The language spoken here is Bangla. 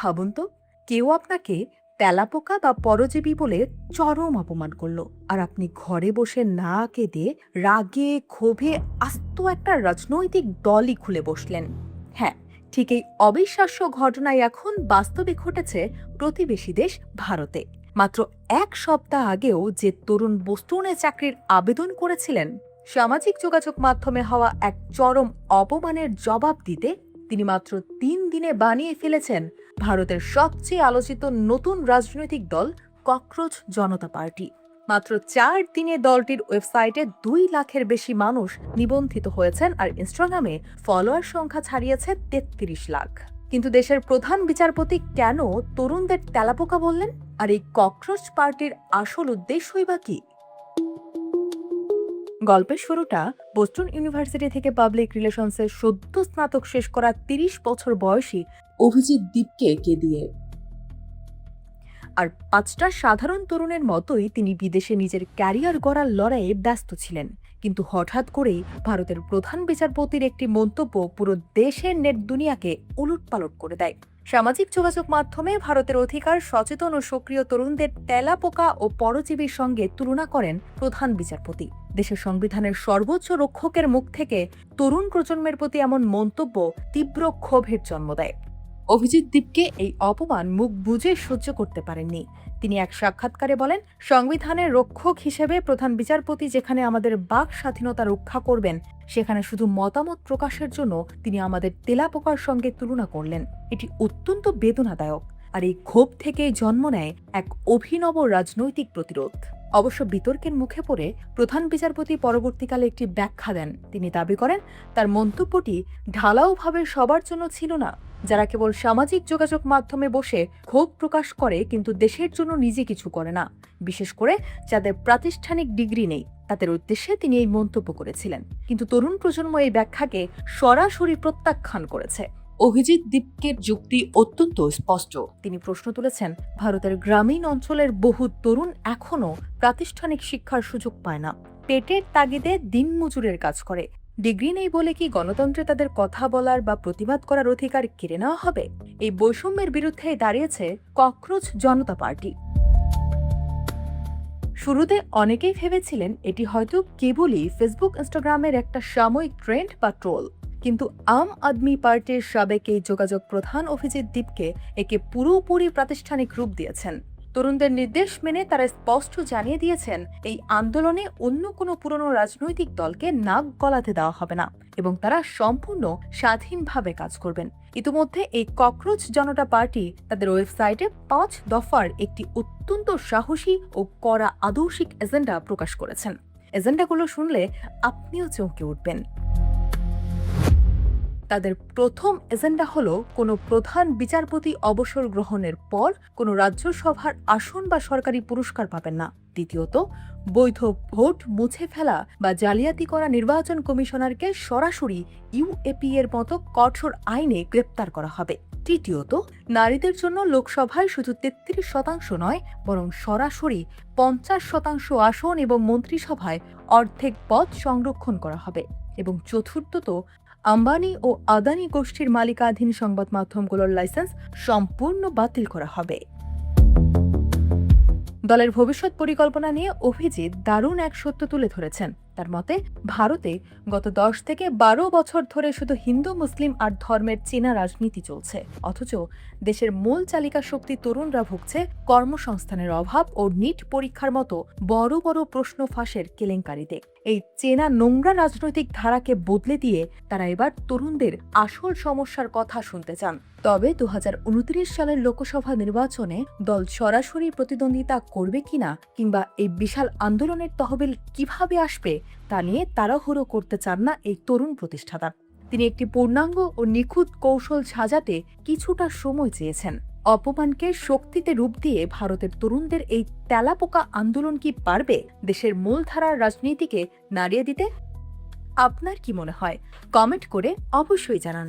ভাবুন তো, কেউ আপনাকে তেলাপোকা বা পরজীবী বলে চরম অপমান করলো, আর আপনি ঘরে বসে না কেঁদে রাগে ক্ষোভে আস্ত একটা রাজনৈতিক দলই খুলে বসলেন। হ্যাঁ, ঠিক এই অবিশ্বাস্য ঘটনাই এখন বাস্তবে ঘটেছে প্রতিবেশী দেশ ভারতে। মাত্র এক সপ্তাহ আগেও যে তরুণ বোস্টনে চাকরির আবেদন করেছিলেন, সামাজিক যোগাযোগ মাধ্যমে হওয়া এক চরম অপমানের জবাব দিতে তিনি মাত্র 3 দিনে বানিয়ে ফেলেছেন ভারতের সবচেয়ে আলোচিত নতুন রাজনৈতিক দল ককরোচ জনতা পার্টি। মাত্র 4 দিনে দলটির ওয়েবসাইটে 2 লাখের বেশি মানুষ নিবন্ধিত হয়েছেন, আর ইনস্টাগ্রামে ফলোয়ার সংখ্যা ছাড়িয়েছে 33 লাখ। কিন্তু দেশের প্রধান বিচারপতি কেন তরুণদের তেলাপোকা বললেন, আর এই ককরোচ পার্টির আসল উদ্দেশ্যই বা কি? গল্পের শুরুটা বোস্টন ইউনিভার্সিটি থেকে পাবলিক রিলেশনসের সদ্য স্নাতক শেষ করা 30 বছর বয়সী অভিজিৎ দীপকে দিয়ে। আর 5টা সাধারণ তরুণের মতোই তিনি বিদেশে নিজের ক্যারিয়ার গড়ার লড়াইয়ে ব্যস্ত ছিলেন। কিন্তু হঠাৎ করেই ভারতের প্রধান বিচারপতির একটি মন্তব্য পুরো দেশের নেট দুনিয়াকে উলটপালট করে দেয়। সামাজিক যোগাযোগ মাধ্যমে ভারতের অধিকার সচেতন ও সক্রিয় তরুণদের তেলাপোকা ও পরজীবীর সঙ্গে তুলনা করেন প্রধান বিচারপতি। দেশের সংবিধানের সর্বোচ্চ রক্ষকের মুখ থেকে তরুণ প্রজন্মের প্রতি এমন মন্তব্য তীব্র ক্ষোভের জন্ম দেয়। অভিজিৎ দীপকে এই অপমান মুখ বুজে সহ্য করতে পারেননি। তিনি এক সাক্ষাৎকারে বলেন, সংবিধানের রক্ষক হিসেবে প্রধান বিচারপতি যেখানে আমাদের বাক স্বাধীনতা রক্ষা করবেন, সেখানে শুধু মতামত প্রকাশের জন্য তিনি আমাদের তেলাপোকার সঙ্গে তুলনা করলেন। এটি অত্যন্ত বেদনাদায়ক, আর এই ক্ষোভ থেকেই জন্ম নেয় এক অভিনব রাজনৈতিক প্রতিরোধ। অবশ্য বিতর্কের মুখে পড়ে প্রধান বিচারপতি পরবর্তীকালে একটি ব্যাখ্যা দেন। তিনি দাবি করেন, তার মন্তব্যটি ঢালাওভাবে সবার জন্য ছিল না। যারা কেবল সামাজিক যোগাযোগ মাধ্যমে বসে ক্ষোভ প্রকাশ করে কিন্তু দেশের জন্য নিজে কিছু করে না, বিশেষ করে যাদের প্রাতিষ্ঠানিক ডিগ্রি নেই, তাদের উদ্দেশ্যে তিনি এই মন্তব্য করেছিলেন। কিন্তু তরুণ প্রজন্ম এই ব্যাখ্যাকে সরাসরি প্রত্যাখ্যান করেছে। অভিজিৎ দীপকের যুক্তি অত্যন্ত স্পষ্ট। তিনি প্রশ্ন তুলেছেন, ভারতের গ্রামীণ অঞ্চলের বহু তরুণ এখনও প্রাতিষ্ঠানিক শিক্ষার সুযোগ পায় না, পেটের তাগিদে দিনমজুরের কাজ করে। ডিগ্রি নেই বলে কি গণতন্ত্রে তাদের কথা বলার বা প্রতিবাদ করার অধিকার কেড়ে নেওয়া হবে? এই বৈষম্যের বিরুদ্ধে দাঁড়িয়েছে ককরোচ জনতা পার্টি। শুরুতে অনেকেই ভেবেছিলেন এটি হয়তো কেবলই ফেসবুক ইনস্টাগ্রামের একটা সাময়িক ট্রেন্ড বা ট্রোল, কিন্তু আম আদমি পার্টির সাবেক এই যোগাযোগ প্রধান অভিজিৎ দীপকে একে পুরোপুরি প্রাতিষ্ঠানিক রূপ দিয়েছেন। তরুণদের নির্দেশ মেনে তারা স্পষ্ট জানিয়ে দিয়েছেন, এই আন্দোলনে অন্য কোনো পুরনো রাজনৈতিক দলকে নাক গলাতে দেওয়া হবে না এবং তারা সম্পূর্ণ স্বাধীনভাবে কাজ করবেন। ইতিমধ্যে এই ককরোচ জনতা পার্টি তাদের ওয়েবসাইটে 5 দফার একটি অত্যন্ত সাহসী ও কড়া আদর্শিক এজেন্ডা প্রকাশ করেছেন। এজেন্ডাগুলো শুনলে আপনিও চমকে উঠবেন। তাদের প্রথম এজেন্ডা হলো, কোনো প্রধান বিচারপতি অবসর গ্রহণের পর কোনো রাজ্যসভার আসন বা সরকারি পুরস্কার পাবেন না। দ্বিতীয়ত, বৈধ ভোট মুছে ফেলা বা জালিয়াতি করা নির্বাচন কমিশনারকে সরাসরি ইউএপি এর মতো কঠোর আইনে গ্রেপ্তার করা হবে। তৃতীয়ত, নারীদের জন্য লোকসভায় শুধু 33% নয়, বরং সরাসরি 50% আসন এবং মন্ত্রিসভায় অর্ধেক পদ সংরক্ষণ করা হবে। এবং চতুর্থত, আম্বানি ও আদানি গোষ্ঠীর মালিকাধীন সংবাদ মাধ্যমগুলোর লাইসেন্স সম্পূর্ণ বাতিল করা হবে। দলের ভবিষ্যৎ পরিকল্পনা নিয়ে অভিজিৎ দারুণ এক সত্য তুলে ধরেছেন। তার মতে, ভারতে গত 10 থেকে 12 বছর ধরে শুধু হিন্দু মুসলিম আর ধর্মের চেনা রাজনীতি চলছে, অথচ দেশের মূল চালিকা শক্তি তরুণরা ভুগছে কর্মসংস্থানের অভাব ও নিট পরীক্ষার মতো বড় বড় প্রশ্ন ফাঁসের কেলেঙ্কারিতে। এই চেনা নোংরা রাজনৈতিক ধারাকে বদলে দিয়ে তারা এবার তরুণদের আসল সমস্যার কথা শুনতে চান। তবে 2029 সালের লোকসভা নির্বাচনে দল সরাসরি প্রতিদ্বন্দ্বিতা করবে কিনা, কিংবা এই বিশাল আন্দোলনের তহবিল কিভাবে আসবে, তা নিয়ে তাড়াহুড়ো করতে চান না এই তরুণ প্রতিষ্ঠাতা। তিনি একটি পূর্ণাঙ্গ ও নিখুঁত কৌশল সাজাতে কিছুটা সময় চেয়েছেন। অপমানকে শক্তিতে রূপ দিয়ে ভারতের তরুণদের এই তেলাপোকা আন্দোলন কি পারবে দেশের মূলধারার রাজনীতিকে নাড়িয়ে দিতে? আপনার কি মনে হয়? কমেন্ট করে অবশ্যই জানান।